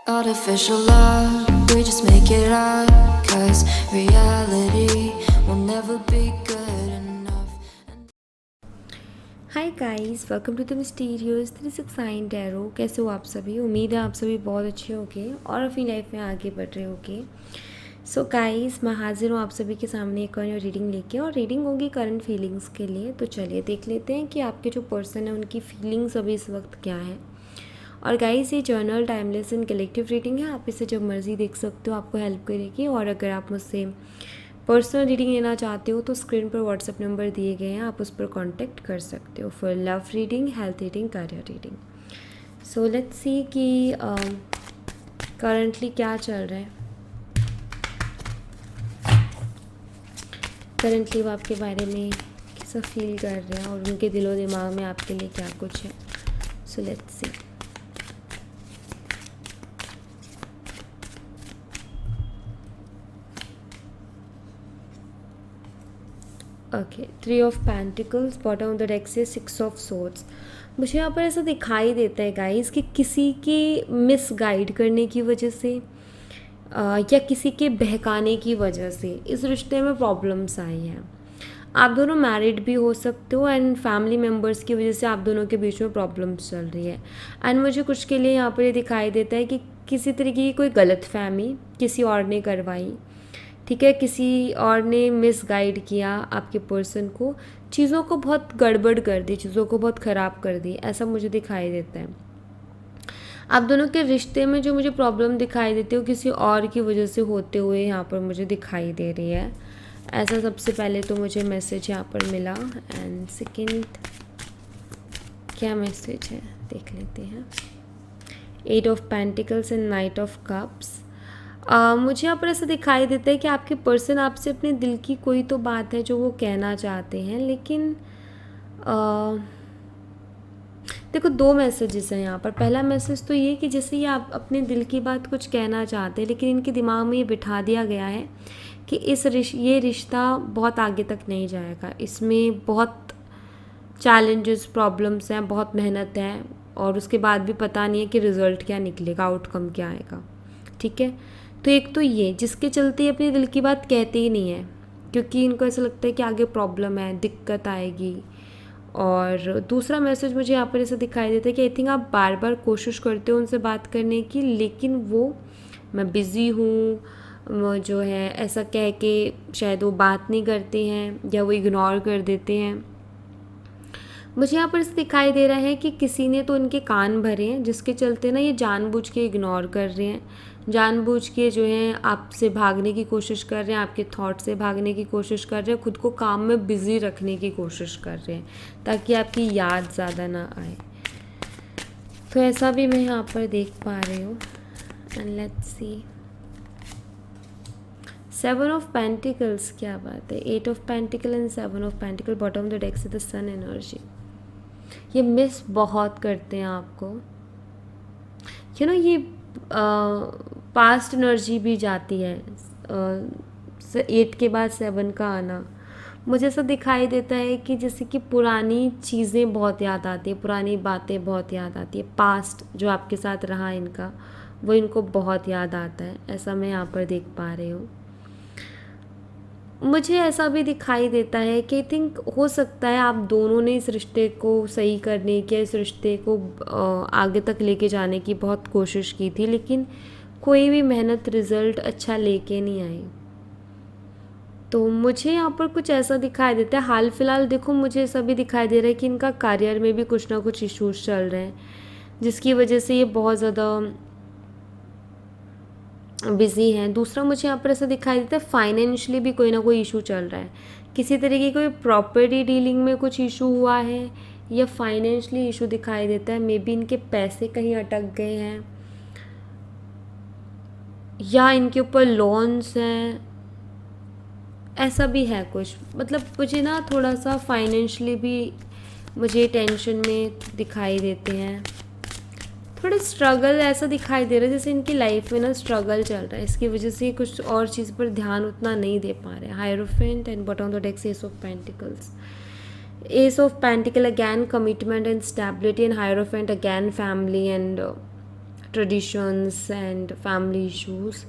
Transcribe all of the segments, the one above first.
Artificial love, we just make it up, 'cause reality will never be good enough. Hi guys, welcome to the mysterious 369 tarot. कैसे हो आप सभी? उम्मीद है आप सभी बहुत अच्छे होंगे और अपनी लाइफ में आगे बढ़ रहे होंगे। सो गाइस, मैं हाजिर हूँ आप सभी के सामने एक और रीडिंग लेके, और रीडिंग होगी करंट फीलिंग्स के लिए। तो चलिए देख लेते हैं कि आपके जो पर्सन है उनकी फीलिंग्स अभी इस वक्त क्या है। और गाइस, ये journal, timeless and collective reading है। आप इसे जब मर्जी देख सकते हो, आपको हेल्प करेगी। और अगर आप मुझसे पर्सनल रीडिंग लेना चाहते हो तो स्क्रीन पर व्हाट्सएप नंबर दिए गए हैं, आप उस पर कांटेक्ट कर सकते हो for love reading, health reading, career reading. So let's see कि करंटली क्या चल रहा है। करंटली वो आपके बारे में कैसा फील कर रहे हैं और उनके दिलो दिमाग में आपके लिए क्या कुछ है। So let's see. Okay, 3 of pentacles, bottom of the deck से 6 ऑफ सोर्ड्स। मुझे यहाँ पर ऐसा दिखाई देता है गाइस कि किसी की मिस गाइड करने की वजह से या किसी के बहकाने की वजह से इस रिश्ते में प्रॉब्लम्स आई हैं। आप दोनों मैरिड भी हो सकते हो एंड फैमिली मेम्बर्स की वजह से आप दोनों के बीच में प्रॉब्लम्स चल रही है। एंड मुझे कुछ के लिए यहाँ पर ये दिखाई देता है कि किसी तरीके की कोई गलतफहमी किसी और ने करवाई, ठीक है, किसी और ने मिस गाइड किया आपके पर्सन को, चीज़ों को बहुत गड़बड़ कर दी, चीज़ों को बहुत ख़राब कर दी, ऐसा मुझे दिखाई देता है। आप दोनों के रिश्ते में जो मुझे प्रॉब्लम दिखाई देती है वो किसी और की वजह से होते हुए यहाँ पर मुझे दिखाई दे रही है। ऐसा सबसे पहले तो मुझे मैसेज यहाँ पर मिला। एंड सेकंड क्या मैसेज है देख लेते हैं। 8 of pentacles and night of cups. मुझे यहाँ पर ऐसा दिखाई देता है कि आपके पर्सन आपसे अपने दिल की कोई तो बात है जो वो कहना चाहते हैं, लेकिन देखो 2 मैसेजेस हैं यहाँ पर। पहला मैसेज तो ये कि जैसे ये आप अपने दिल की बात कुछ कहना चाहते हैं, लेकिन इनके दिमाग में ये बिठा दिया गया है कि ये रिश्ता बहुत आगे तक नहीं जाएगा, इसमें बहुत चैलेंजेस, प्रॉब्लम्स हैं, बहुत मेहनत है, और उसके बाद भी पता नहीं है कि रिज़ल्ट क्या निकलेगा, आउटकम क्या आएगा, ठीक है। तो एक तो ये जिसके चलते ये अपने दिल की बात कहते ही नहीं है, क्योंकि इनको ऐसा लगता है कि आगे प्रॉब्लम है, दिक्कत आएगी। और दूसरा मैसेज मुझे यहाँ पर ऐसा दिखाई देता है कि आई थिंक आप बार बार कोशिश करते हो उनसे बात करने की, लेकिन वो मैं बिज़ी हूँ वो जो है ऐसा कह के शायद वो बात नहीं करते हैं या वो इग्नोर कर देते हैं। मुझे यहाँ पर इसे दिखाई दे रहा है कि किसी ने तो उनके कान भरे हैं, जिसके चलते ना ये जानबूझ के इग्नोर कर रहे हैं, जानबूझ के जो है आपसे भागने की कोशिश कर रहे हैं, आपके थॉट से भागने की कोशिश कर रहे हैं, खुद को काम में बिज़ी रखने की कोशिश कर रहे हैं ताकि आपकी याद ज़्यादा ना आए। तो ऐसा भी मैं यहाँ पर देख पा रही हूँ। And let's see 7 of pentacles, क्या बात है। 8 of pentacle and 7 of pentacle, bottom of the deck से द सन एनर्जी। ये मिस बहुत करते हैं आपको, ये पास्ट एनर्जी भी जाती है। 8 के बाद 7 का आना मुझे ऐसा दिखाई देता है कि जैसे कि पुरानी चीज़ें बहुत याद आती है, पुरानी बातें बहुत याद आती है, पास्ट जो आपके साथ रहा इनका वो इनको बहुत याद आता है, ऐसा मैं यहाँ पर देख पा रही हूँ। मुझे ऐसा भी दिखाई देता है कि आई थिंक हो सकता है आप दोनों ने इस रिश्ते को सही करने की, इस रिश्ते को आगे तक लेके जाने की बहुत कोशिश की थी, लेकिन कोई भी मेहनत रिज़ल्ट अच्छा लेके नहीं आई। तो मुझे यहाँ पर कुछ ऐसा दिखाई देता है। हाल फिलहाल देखो मुझे ऐसा भी दिखाई दे रहा है कि इनका करियर में भी कुछ ना कुछ इश्यूज चल रहे हैं, जिसकी वजह से ये बहुत ज़्यादा बिज़ी हैं। दूसरा मुझे यहाँ पर ऐसा दिखाई देता है फाइनेंशियली भी कोई ना कोई इशू चल रहा है, किसी तरीके कोई प्रॉपर्टी डीलिंग में कुछ इशू हुआ है या फाइनेंशियली इशू दिखाई देता है। मे बी इनके पैसे कहीं अटक गए हैं या इनके ऊपर लोन्स हैं, ऐसा भी है कुछ। मतलब मुझे ना थोड़ा सा फाइनेंशियली भी मुझे टेंशन में दिखाई देते हैं, थोड़े स्ट्रगल ऐसा दिखाई दे रहा है जैसे इनकी लाइफ में ना स्ट्रगल चल रहा है, इसकी वजह से कुछ और चीज़ पर ध्यान उतना नहीं दे पा रहे हैं। Hierophant and bottom of the deck S of pentacles. S of pentacle again commitment and stability, and hierophant again family and traditions and family issues.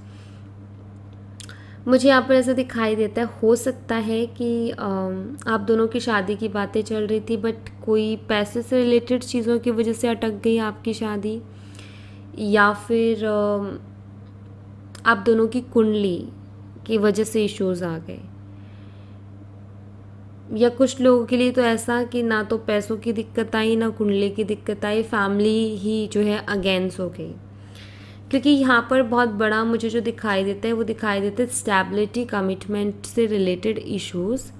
मुझे यहाँ पर ऐसा दिखाई देता है, हो सकता है कि आप दोनों की शादी की बातें चल रही थी, बट कोई पैसे से रिलेटेड चीज़ों की वजह से अटक गई आपकी शादी, या फिर आप दोनों की कुंडली की वजह से इश्यूज़ आ गए। या कुछ लोगों के लिए तो ऐसा कि ना तो पैसों की दिक्कत आई, ना कुंडली की दिक्कत आई, फैमिली ही जो है अगेंस्ट हो गई। क्योंकि यहाँ पर बहुत बड़ा मुझे जो दिखाई देता है वो दिखाई देता है स्टेबिलिटी, कमिटमेंट से रिलेटेड इश्यूज़,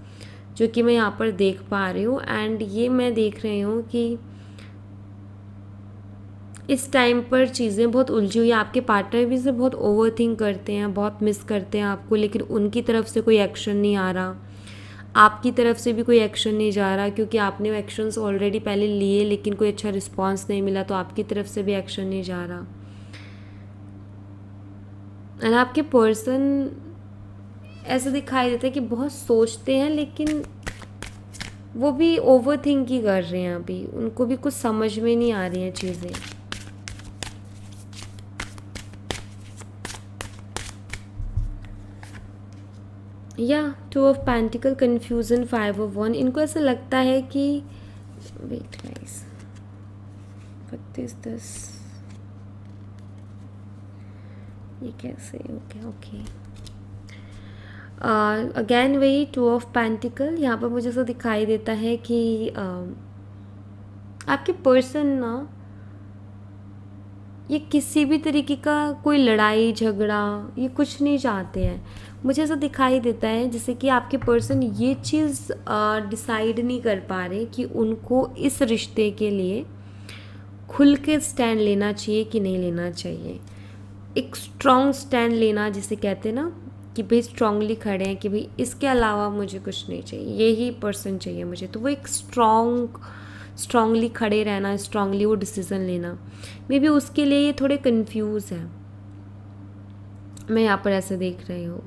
जो कि मैं यहाँ पर देख पा रही हूँ। एंड ये मैं देख रही हूँ कि इस टाइम पर चीज़ें बहुत उलझी हुई है। आपके पार्टनर भी से बहुत ओवर थिंक करते हैं, बहुत मिस करते हैं आपको, लेकिन उनकी तरफ से कोई एक्शन नहीं आ रहा, आपकी तरफ से भी कोई एक्शन नहीं जा रहा, क्योंकि आपने एक्शंस ऑलरेडी पहले लिए लेकिन कोई अच्छा रिस्पॉन्स नहीं मिला, तो आपकी तरफ से भी एक्शन नहीं जा रहा। एंड आपके पर्सन ऐसा दिखाई देता है कि बहुत सोचते हैं, लेकिन वो भी ओवर थिंक ही कर रहे हैं, अभी उनको भी कुछ समझ में नहीं आ रही हैं चीज़ें। या 2 of pentacle, confusion, 5 of one. इनको ऐसा लगता है कि wait guys, what is this, ये कैसे ओके अगेन वही 2 ऑफ पेंटिकल। यहाँ पर मुझे ऐसा दिखाई देता है कि आपके पर्सन ना ये किसी भी तरीके का कोई लड़ाई झगड़ा ये कुछ नहीं चाहते हैं। मुझे ऐसा दिखाई देता है जैसे कि आपके पर्सन ये चीज़ डिसाइड नहीं कर पा रहे कि उनको इस रिश्ते के लिए खुल के स्टैंड लेना चाहिए कि नहीं लेना चाहिए। एक स्ट्रॉन्ग स्टैंड लेना जिसे कहते हैं ना, कि भाई स्ट्रांगली खड़े हैं कि भाई इसके अलावा मुझे कुछ नहीं चाहिए, यही पर्सन चाहिए मुझे। तो वो एक स्ट्रांगली खड़े रहना, स्ट्रांगली वो डिसीज़न लेना, मे बी उसके लिए ये थोड़े कंफ्यूज है। मैं यहाँ पर ऐसे देख रही हूँ,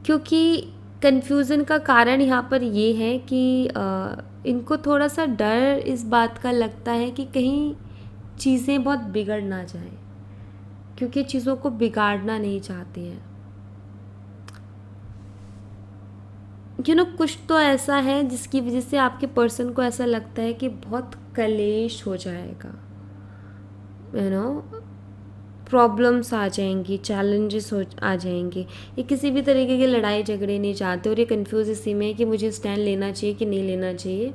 क्योंकि कन्फ्यूज़न का कारण यहाँ पर ये है कि इनको थोड़ा सा डर इस बात का लगता है कि कहीं चीज़ें बहुत बिगड़ ना जाए, क्योंकि चीज़ों को बिगाड़ना नहीं चाहते हैं। कुछ तो ऐसा है जिसकी वजह से आपके पर्सन को ऐसा लगता है कि बहुत कलेश हो जाएगा, प्रॉब्लम्स आ जाएंगी, चैलेंजेस आ जाएंगे। ये किसी भी तरीके के लड़ाई झगड़े नहीं चाहते, और ये कंफ्यूज इसी में है कि मुझे स्टैंड लेना चाहिए कि नहीं लेना चाहिए,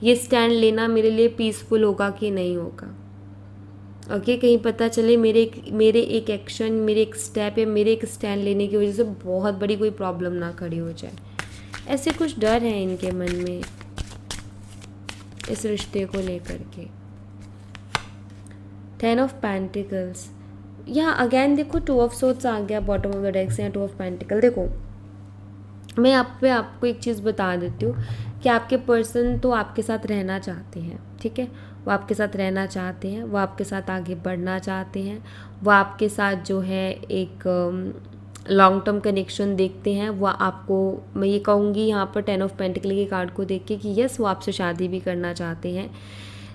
ये स्टैंड लेना मेरे लिए पीसफुल होगा कि नहीं होगा। ओके, कहीं पता चले मेरे एक एक्शन, मेरे एक स्टेप या मेरे एक स्टैंड लेने की वजह से बहुत बड़ी कोई प्रॉब्लम ना खड़ी हो जाए। ऐसे कुछ डर है इनके मन में इस रिश्ते को लेकर के। 10 ऑफ पेंटिकल्स, यहाँ अगेन देखो 2 ऑफ सोर्ड्स आ गया बॉटम ऑफ द डेक से, 2 ऑफ पेंटिकल। देखो मैं आपको एक चीज़ बता देती हूँ कि आपके पर्सन तो आपके साथ रहना चाहते हैं, ठीक है, वो आपके साथ रहना चाहते हैं, वो आपके साथ आगे बढ़ना चाहते हैं, वो आपके साथ जो है एक लॉन्ग टर्म कनेक्शन देखते हैं। वो आपको, मैं ये कहूँगी यहाँ पर 10 ऑफ पेंटिकल के कार्ड को देख के कि यस वो आपसे शादी भी करना चाहते हैं,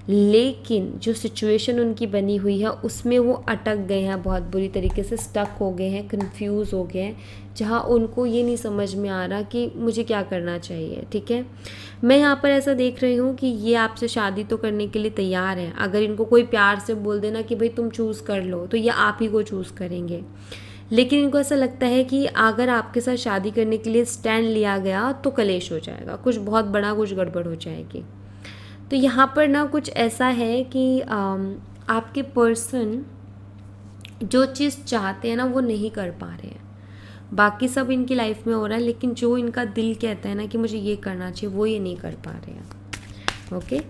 लेकिन जो सिचुएशन उनकी बनी हुई है उसमें वो अटक गए हैं, बहुत बुरी तरीके से स्टक हो गए हैं, कंफ्यूज हो गए हैं, जहाँ उनको ये नहीं समझ में आ रहा कि मुझे क्या करना चाहिए। ठीक है, मैं यहाँ पर ऐसा देख रही हूँ कि ये आपसे शादी तो करने के लिए तैयार हैं। अगर इनको कोई प्यार से बोल देना कि भाई तुम चूज़ कर लो, तो ये आप ही को चूज़ करेंगे। लेकिन इनको ऐसा लगता है कि अगर आपके साथ शादी करने के लिए स्टैंड लिया गया तो कलेश हो जाएगा, कुछ बहुत बड़ा, कुछ गड़बड़ हो जाएगी। तो यहाँ पर ना कुछ ऐसा है कि आपके पर्सन जो चीज़ चाहते हैं ना वो नहीं कर पा रहे हैं। बाकी सब इनकी लाइफ में हो रहा है, लेकिन जो इनका दिल कहता है ना कि मुझे ये करना चाहिए, वो ये नहीं कर पा रहे हैं। ओके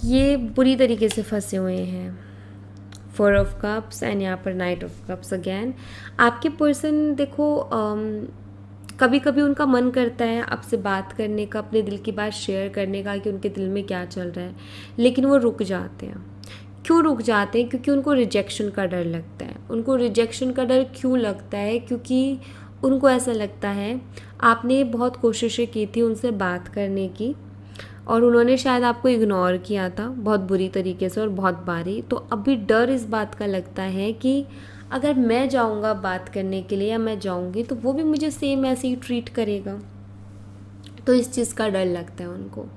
ये बुरी तरीके से फंसे हुए हैं। 4 ऑफ कप्स एंड यहाँ पर नाइट ऑफ कप्स अगेन। आपके पर्सन देखो कभी कभी उनका मन करता है आपसे बात करने का, अपने दिल की बात शेयर करने का कि उनके दिल में क्या चल रहा है, लेकिन वो रुक जाते हैं। क्यों रुक जाते हैं? क्योंकि उनको रिजेक्शन का डर लगता है। उनको रिजेक्शन का डर क्यों लगता है? क्योंकि उनको ऐसा लगता है आपने बहुत कोशिशें की थी उनसे बात करने की, और उन्होंने शायद आपको इग्नोर किया था बहुत बुरी तरीके से और बहुत बारी। तो अभी डर इस बात का लगता है कि अगर मैं जाऊंगा बात करने के लिए या मैं जाऊंगी तो वो भी मुझे सेम ऐसे ही ट्रीट करेगा। तो इस चीज़ का डर लगता है उनको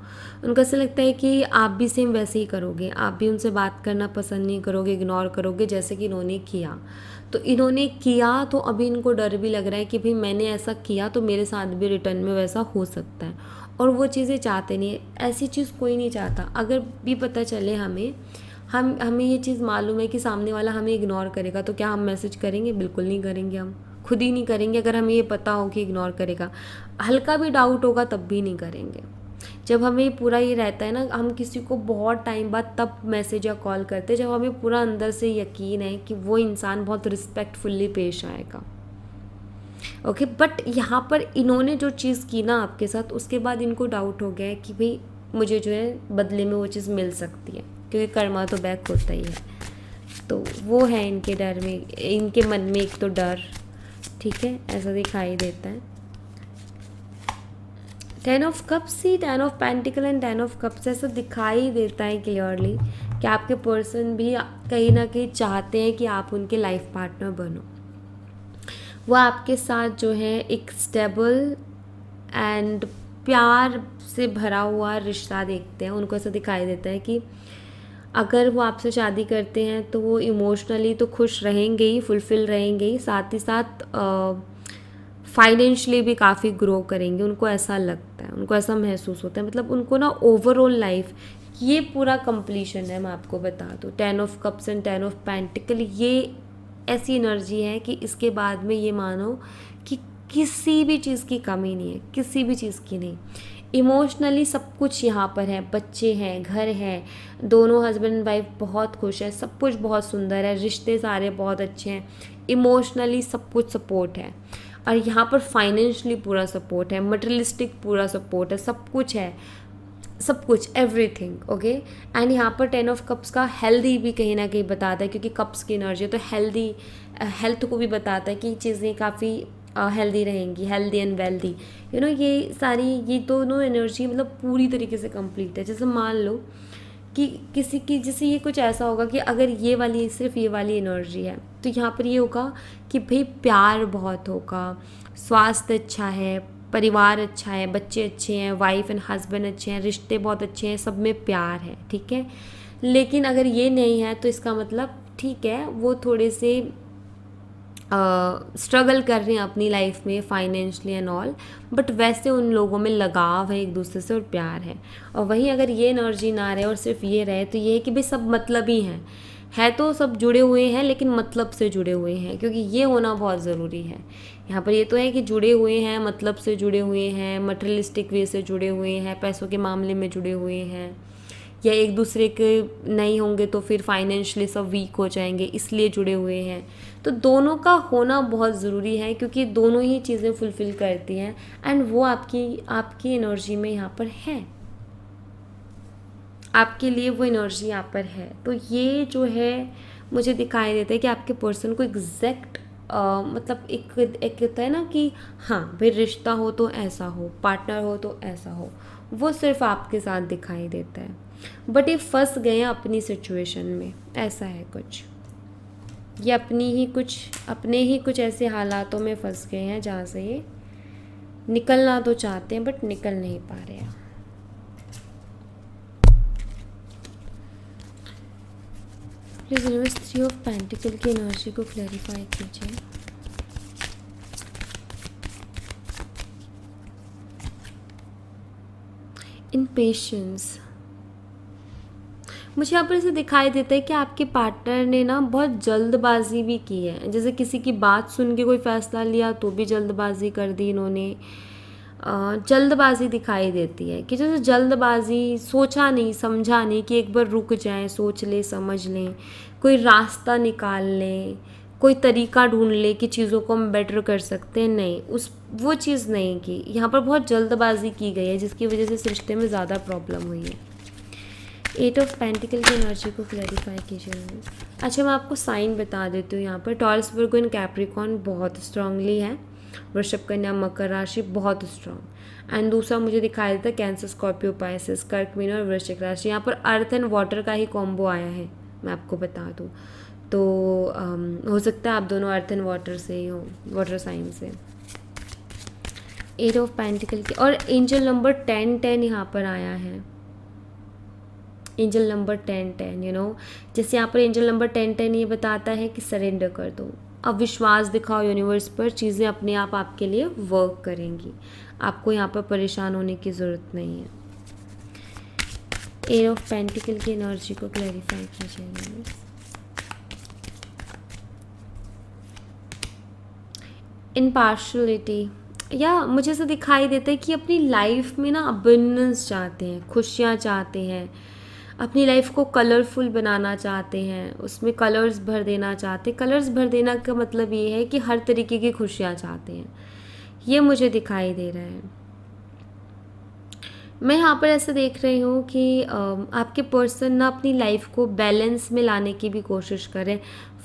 ऐसा लगता है कि आप भी सेम वैसे ही करोगे, आप भी उनसे बात करना पसंद नहीं करोगे, इग्नोर करोगे जैसे कि इन्होंने किया। तो इन्होंने किया तो अभी इनको डर भी लग रहा है कि भाई मैंने ऐसा किया तो मेरे साथ भी रिटर्न में वैसा हो सकता है, और वो चीज़ें चाहते नहीं है। ऐसी चीज़ कोई नहीं चाहता। अगर भी पता चले हमें ये चीज़ मालूम है कि सामने वाला हमें इग्नोर करेगा, तो क्या हम मैसेज करेंगे? बिल्कुल नहीं करेंगे, हम खुद ही नहीं करेंगे। अगर हमें ये पता हो कि इग्नोर करेगा, हल्का भी डाउट होगा तब भी नहीं करेंगे। जब हमें पूरा ये रहता है ना, हम किसी को बहुत टाइम बाद तब मैसेज या कॉल करते हैं जब हमें पूरा अंदर से यकीन है कि वो इंसान बहुत रिस्पेक्टफुल्ली पेश आएगा। ओके, बट यहाँ पर इन्होंने जो चीज़ की ना आपके साथ, उसके बाद इनको डाउट हो गया है कि भाई मुझे जो है बदले में वो चीज़ मिल सकती है, क्योंकि कर्मा तो बैक होता ही है। तो वो है इनके डर में, इनके मन में एक तो डर, ठीक है, ऐसा दिखाई देता है। 10 of cups he, 10 of pentacle and 10 of cups, ऐसा दिखाई देता है क्लियरली कि आपके पर्सन भी कहीं ना कहीं चाहते हैं कि आप उनके लाइफ पार्टनर बनो। वो आपके साथ जो है एक स्टेबल एंड प्यार से भरा हुआ रिश्ता देखते हैं। उनको ऐसा दिखाई देता है कि अगर वो आपसे शादी करते हैं तो वो इमोशनली तो खुश रहेंगे ही, फुलफिल रहेंगे ही, साथ ही साथ फाइनेंशियली भी काफ़ी ग्रो करेंगे। उनको ऐसा लगता है, उनको ऐसा महसूस होता है। मतलब उनको ना ओवरऑल लाइफ ये पूरा कंप्लीशन है। मैं आपको बता दूँ, 10 of cups and 10 of pentacle ये ऐसी एनर्जी है कि इसके बाद में ये मानो कि किसी भी चीज़ की कमी नहीं है, किसी भी चीज़ की नहीं। इमोशनली सब कुछ यहाँ पर है, बच्चे हैं, घर है, दोनों हस्बैंड एंड वाइफ बहुत खुश है, सब कुछ बहुत सुंदर है, रिश्ते सारे बहुत अच्छे हैं, इमोशनली सब कुछ सपोर्ट है, और यहाँ पर फाइनेंशियली पूरा सपोर्ट है, मटेरियलिस्टिक पूरा सपोर्ट है, सब कुछ है, सब कुछ, एवरीथिंग। ओके, एंड यहाँ पर 10 ऑफ कप्स का हेल्दी भी कहीं ना कहीं बताता है, क्योंकि कप्स की एनर्जी है तो हेल्दी, हेल्थ को भी बताता है कि चीज़ें काफ़ी हेल्दी रहेंगी, healthy and wealthy, you know. ये सारी, ये दोनों एनर्जी मतलब पूरी तरीके से कंप्लीट है। जैसे मान लो कि किसी की, जैसे ये कुछ ऐसा होगा कि अगर ये वाली, सिर्फ ये वाली एनर्जी है, तो यहाँ पर ये होगा कि भाई प्यार बहुत होगा, स्वास्थ्य अच्छा है, परिवार अच्छा है, बच्चे अच्छे हैं, वाइफ एंड हस्बैंड अच्छे हैं, रिश्ते बहुत अच्छे हैं, सब में प्यार है, ठीक है। लेकिन अगर ये नहीं है तो इसका मतलब ठीक है, वो थोड़े से स्ट्रगल कर रहे हैं अपनी लाइफ में फाइनेंशियली एंड ऑल, बट वैसे उन लोगों में लगाव है एक दूसरे से और प्यार है। और वहीं अगर ये एनर्जी ना रहे और सिर्फ ये रहे तो ये है कि भाई सब मतलब ही हैं, है तो सब जुड़े हुए हैं लेकिन मतलब से जुड़े हुए हैं, क्योंकि ये होना बहुत ज़रूरी है। यहाँ पर ये तो है कि जुड़े हुए हैं, मतलब से जुड़े हुए हैं, मटेरियलिस्टिक वे से जुड़े हुए हैं, पैसों के मामले में जुड़े हुए हैं, या एक दूसरे के नहीं होंगे तो फिर फाइनेंशियली सब वीक हो जाएंगे, इसलिए जुड़े हुए हैं। तो दोनों का होना बहुत ज़रूरी है, क्योंकि दोनों ही चीज़ें फुलफ़िल करती हैं, एंड वो आपकी एनर्जी में यहाँ पर है, आपके लिए वो एनर्जी यहाँ पर है। तो ये जो है मुझे दिखाई देता है कि आपके पर्सन को एग्जैक्ट मतलब एक होता है ना कि हाँ भाई रिश्ता हो तो ऐसा हो, पार्टनर हो तो ऐसा हो, वो सिर्फ आपके साथ दिखाई देता है। बट ये फंस गए हैं अपनी सिचुएशन में, ऐसा है कुछ, ये अपने ही कुछ ऐसे हालातों में फंस गए हैं जहाँ से ये निकलना तो चाहते हैं बट निकल नहीं पा रहे हैं। प्लीज़ यूनिवर्स 3 ऑफ पेंटिकल की एनर्जी को क्लैरिफाई कीजिए। इम्पेशेंस, मुझे यहाँ पर ऐसे दिखाई देता है कि आपके पार्टनर ने ना बहुत जल्दबाजी भी की है। जैसे किसी की बात सुन के कोई फ़ैसला लिया तो भी जल्दबाजी कर दी इन्होंने। जल्दबाजी दिखाई देती है कि जैसे जल्दबाजी, सोचा नहीं समझा नहीं कि एक बार रुक जाएं, सोच लें, समझ लें, कोई रास्ता निकाल लें, कोई तरीका ढूंढ ले कि चीज़ों को हम बेटर कर सकते हैं। नहीं, वो चीज़ नहीं की, यहाँ पर बहुत जल्दबाजी की गई है जिसकी वजह से इस रिश्ते में ज़्यादा प्रॉब्लम हुई है। 8 ऑफ पेंटिकल की एनर्जी को क्लैरिफाई कीजिए। अच्छा, मैं आपको साइन बता देती हूँ। यहाँ पर टॉरस, वर्गो एंड कैप्रिकॉर्न बहुत स्ट्रांगली है, वृषभ, कन्या, मकर राशि बहुत स्ट्रांग। एंड दूसरा मुझे दिखाई देता है कैंसर, स्कॉर्पियो, पाइसेस, कर्क, मीन और वृश्चिक राशि। यहाँ पर अर्थ एंड वाटर का ही कॉम्बो आया है, मैं आपको बता दूँ तो हो सकता है आप दोनों अर्थ एंड वाटर से ही हो, वाटर साइन से। 8 ऑफ पेंटिकल के और एंजल नंबर 10 यहाँ पर आया है। एंजल नंबर 10 यू नो, जैसे यहाँ पर एंजल नंबर 10 ये बताता है कि सरेंडर कर दो, अब विश्वास दिखाओ यूनिवर्स पर, चीज़ें अपने आप आपके लिए वर्क करेंगी, आपको यहाँ पर परेशान होने की ज़रूरत नहीं है। 8 ऑफ पेंटिकल की एनर्जी को क्लैरिफाई कीजिए यूनिवर्स। इम्पार्शलिटी, या मुझे ऐसा दिखाई देता है कि अपनी लाइफ में ना अबंडेंस चाहते हैं, खुशियाँ चाहते हैं, अपनी लाइफ को कलरफुल बनाना चाहते हैं, उसमें कलर्स भर देना चाहते हैं। कलर्स भर देना का मतलब ये है कि हर तरीके की खुशियाँ चाहते हैं, ये मुझे दिखाई दे रहा है। मैं यहाँ पर ऐसा देख रही हूँ कि आपके पर्सन ना अपनी लाइफ को बैलेंस में लाने की भी कोशिश करें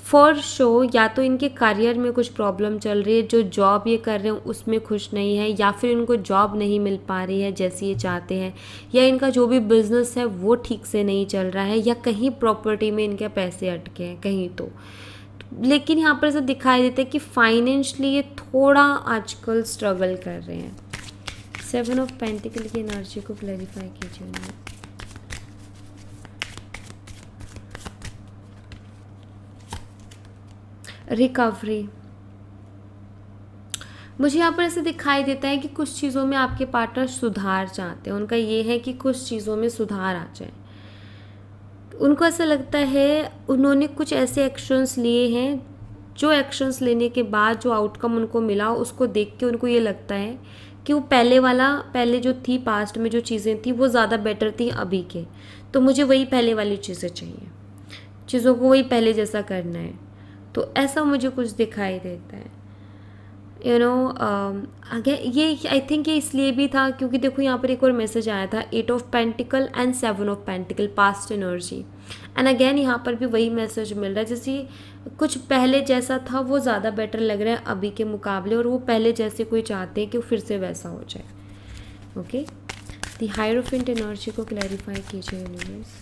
फॉर शो। या तो इनके करियर में कुछ प्रॉब्लम चल रही है, जो जॉब ये कर रहे हैं उसमें खुश नहीं है, या फिर इनको जॉब नहीं मिल पा रही है जैसी ये चाहते हैं, या इनका जो भी बिजनेस है वो ठीक से नहीं चल रहा है, या कहीं प्रॉपर्टी में इनके पैसे अटके हैं कहीं तो। लेकिन यहाँ पर ऐसा दिखाई देता है कि फाइनेंशली ये थोड़ा आजकल स्ट्रगल कर रहे हैं। 7 ऑफ पेंटिकल की एनर्जी को क्लैरिफाई कीजिए। रिकवरी, मुझे यहाँ पर ऐसे दिखाई देता है कि कुछ चीज़ों में आपके पार्टनर सुधार चाहते हैं, उनका ये है कि कुछ चीज़ों में सुधार आ जाए। उनको ऐसा लगता है उन्होंने कुछ ऐसे एक्शंस लिए हैं, जो एक्शंस लेने के बाद जो आउटकम उनको मिला उसको देख के उनको ये लगता है कि वो पहले जो थी पास्ट में जो चीज़ें थी वो ज़्यादा बेटर थी अभी के, तो मुझे वही पहले वाली चीज़ें चाहिए, चीज़ों को वही पहले जैसा करना है। तो ऐसा मुझे कुछ दिखाई देता है यू नो। आगे ये आई थिंक ये इसलिए भी था क्योंकि देखो यहाँ पर एक और मैसेज आया था 8 of pentacle and 7 of pentacle, past energy. And again यहाँ पर भी वही मैसेज मिल रहा है, जैसे कुछ पहले जैसा था वो ज़्यादा बेटर लग रहा है अभी के मुकाबले, और वो पहले जैसे कोई चाहते हैं कि फिर से वैसा हो जाए। ओके, द हायरोफेंट एनर्जी को क्लैरिफाई कीजिए यूनिवर्स।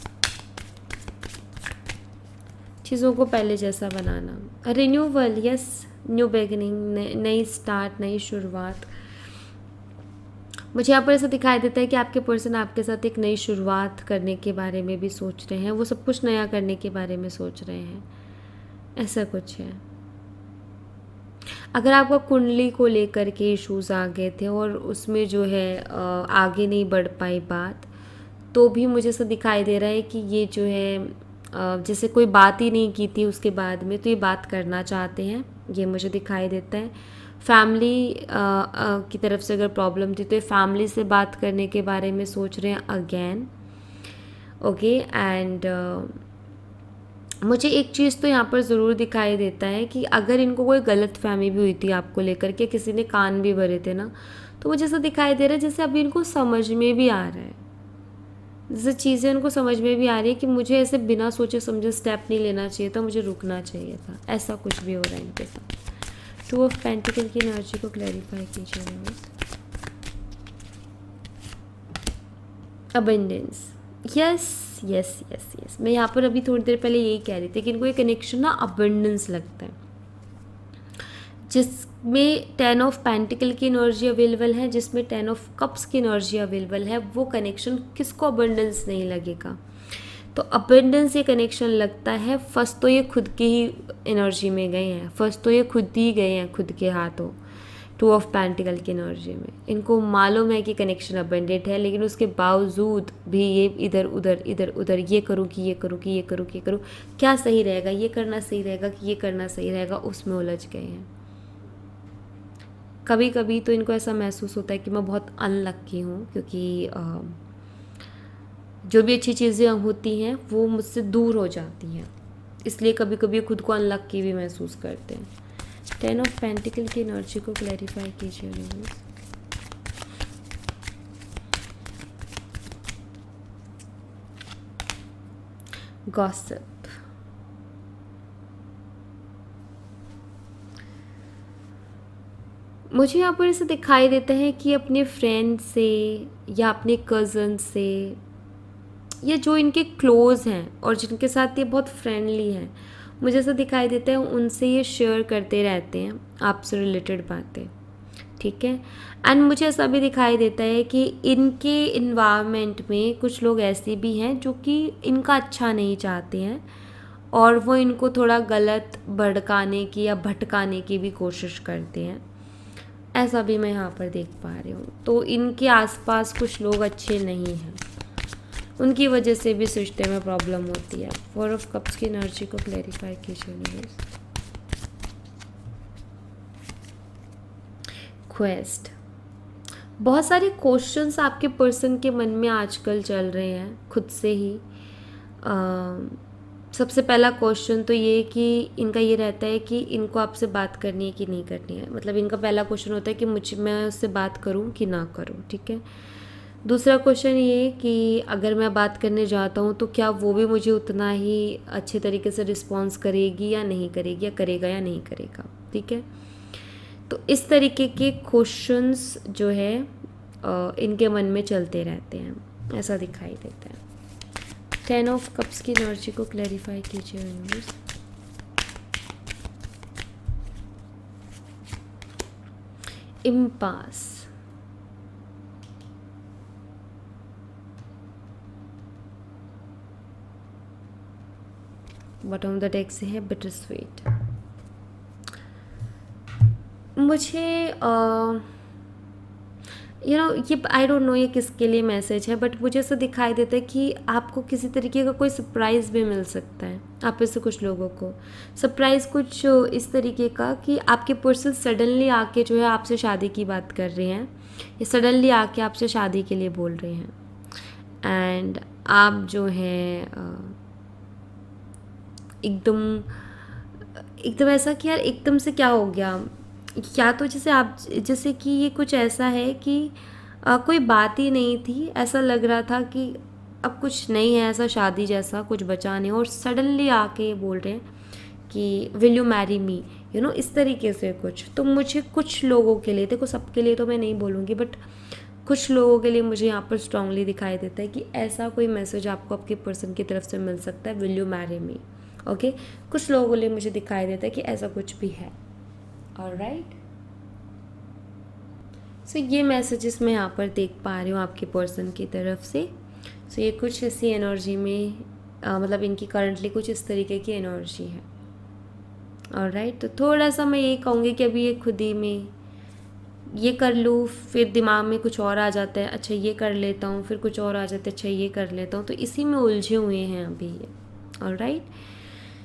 चीज़ों को पहले जैसा बनाना, रिन्यूअल, यस, न्यू बिगिनिंग, नई स्टार्ट, नई शुरुआत। मुझे यहाँ पर ऐसा दिखाई देता है कि आपके पर्सन आपके साथ एक नई शुरुआत करने के बारे में भी सोच रहे हैं, वो सब कुछ नया करने के बारे में सोच रहे हैं, ऐसा कुछ है। अगर आपका कुंडली को लेकर के इश्यूज आ गए थे और उसमें जो है आगे नहीं बढ़ पाई बात, तो भी मुझे ऐसा दिखाई दे रहा है कि ये जो है जैसे कोई बात ही नहीं की थी उसके बाद में, तो ये बात करना चाहते हैं, ये मुझे दिखाई देता है। फैमिली की तरफ से अगर प्रॉब्लम थी तो ये फैमिली से बात करने के बारे में सोच रहे हैं अगेन। ओके, एंड मुझे एक चीज़ तो यहाँ पर ज़रूर दिखाई देता है कि अगर इनको कोई गलत फहमी भी हुई थी आपको लेकर के, किसी ने कान भी भरे थे ना, तो मुझे ऐसा दिखाई दे रहा है जैसे अभी इनको समझ में भी आ रहा है, जैसे चीज़ें उनको समझ में भी आ रही है कि मुझे ऐसे बिना सोचे समझे स्टेप नहीं लेना चाहिए था, मुझे रुकना चाहिए था, ऐसा कुछ भी हो रहा है इनके साथ। 2 ऑफ पेंटिकल की एनर्जी को क्लैरिफाई कीजिए। Abundance, yes yes yes yes, मैं यहाँ पर अभी थोड़ी देर पहले यही कह रही थी कि इनको ये कनेक्शन ना अबंडेंस लगता है, जिसमें 10 ऑफ पेंटिकल की एनर्जी अवेलेबल है, जिसमें 10 ऑफ कप्स की एनर्जी अवेलेबल है। वो कनेक्शन किसको अबंडेंस नहीं लगेगा? तो अबंडेंस ये कनेक्शन लगता है, फर्स्ट तो ये खुद की ही एनर्जी में गए हैं, फर्स्ट तो ये खुद ही गए हैं खुद के हाथों 2 ऑफ पेंटिकल की एनर्जी में। इनको मालूम है कि कनेक्शन अबंडेंट है, लेकिन उसके बावजूद भी ये इधर उधर ये करूँ कि ये करूँ कि ये करूँ कि ये करूँ, क्या सही रहेगा, ये करना सही रहेगा कि ये करना सही रहेगा, उसमें उलझ गए हैं। कभी कभी तो इनको ऐसा महसूस होता है कि मैं बहुत अनलक्की हूँ, क्योंकि जो भी अच्छी चीज़ें होती हैं वो मुझसे दूर हो जाती हैं, इसलिए कभी कभी खुद को अनलक्की भी महसूस करते हैं। 10 ऑफ पेंटिकल की एनर्जी को क्लैरिफाई कीजिए यूनिवर्स। गॉसिप, मुझे यहाँ पर ऐसे दिखाई देता है कि अपने फ्रेंड से या अपने कज़न से या जो इनके क्लोज़ हैं और जिनके साथ ये बहुत फ्रेंडली हैं, मुझे ऐसा दिखाई देता है उनसे ये शेयर करते रहते हैं आपसे रिलेटेड बातें, ठीक है। एंड मुझे ऐसा भी दिखाई देता है कि इनके इन्वायरमेंट में कुछ लोग ऐसे भी हैं जो कि इनका अच्छा नहीं चाहते हैं और वो इनको थोड़ा गलत भड़काने की या भटकाने की भी कोशिश करते हैं, ऐसा भी मैं यहाँ पर देख पा रही हूँ। तो इनके आसपास कुछ लोग अच्छे नहीं हैं, उनकी वजह से भी सिस्टम में प्रॉब्लम होती है। 4 ऑफ कप्स की एनर्जी को क्लैरिफाई कीजिए यूनिवर्स। क्वेस्ट, बहुत सारे क्वेश्चंस आपके पर्सन के मन में आजकल चल रहे हैं खुद से ही। सबसे पहला क्वेश्चन तो ये कि इनका ये रहता है कि इनको आपसे बात करनी है कि नहीं करनी है। मतलब इनका पहला क्वेश्चन होता है कि मैं उससे बात करूं कि ना करूं, ठीक है। दूसरा क्वेश्चन ये कि अगर मैं बात करने जाता हूँ तो क्या वो भी मुझे उतना ही अच्छे तरीके से रिस्पॉन्स करेगी या नहीं करेगी, या करेगा या नहीं करेगा, ठीक है। तो इस तरीके के क्वेश्चंस जो है इनके मन में चलते रहते हैं, ऐसा दिखाई देता है। 10 ऑफ कप्स की एनर्जी को क्लैरिफाई कीजिए universe. Impasse, bottom of the deck से है बिटर स्वीट। मुझे ये आई डोंट नो ये किसके लिए मैसेज है, बट मुझे ऐसा दिखाई देता है कि आपको किसी तरीके का कोई सरप्राइज़ भी मिल सकता है। आप में से कुछ लोगों को सरप्राइज़ कुछ इस तरीके का कि आपके पर्सन सडनली आके जो है आपसे शादी की बात कर रहे हैं, या सडनली आके आपसे शादी के लिए बोल रहे हैं। एंड आप जो है एकदम ऐसा कि यार एकदम से क्या हो गया, या तो जैसे कि ये कुछ ऐसा है कि कोई बात ही नहीं थी, ऐसा लग रहा था कि अब कुछ नहीं है, ऐसा शादी जैसा कुछ बचा नहीं, और सडनली आके ये बोल रहे हैं कि विल यू मैरी मी, इस तरीके से कुछ। तो मुझे कुछ लोगों के लिए, देखो सबके लिए तो मैं नहीं बोलूँगी, बट कुछ लोगों के लिए मुझे यहाँ पर स्ट्रांगली दिखाई देता है कि ऐसा कोई मैसेज आपको आपके पर्सन की तरफ से मिल सकता है, will you marry me, okay. कुछ लोगों के लिए मुझे दिखाई देता है कि ऐसा कुछ भी है। ऑलराइट, सो ये मैसेजेस मैं यहाँ पर देख पा रही हूँ आपके पर्सन की तरफ से। सो ये कुछ इसी एनर्जी में मतलब इनकी करंटली कुछ इस तरीके की एनर्जी है। ऑलराइट, तो थोड़ा सा मैं ये कहूँगी कि अभी ये खुद ही में ये कर लूँ, फिर दिमाग में कुछ और आ जाता है, अच्छा ये कर लेता हूँ, फिर कुछ और आ जाता है, अच्छा ये कर लेता हूँ, तो इसी में उलझे हुए हैं अभी ये। ऑलराइट,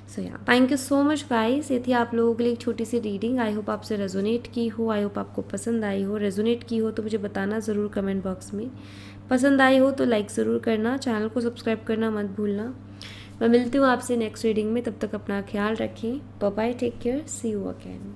सो या thank you so much guys. ये थी आप लोगों के लिए एक छोटी सी रीडिंग। आई होप आपसे रेजोनेट की हो, आई होप आपको पसंद आई हो। रेजोनेट की हो तो मुझे बताना ज़रूर कमेंट बॉक्स में। पसंद आई हो तो लाइक ज़रूर करना, चैनल को सब्सक्राइब करना मत भूलना। मैं मिलती हूँ आपसे नेक्स्ट रीडिंग में, तब तक अपना ख्याल रखें। Bye bye, take care, see you again.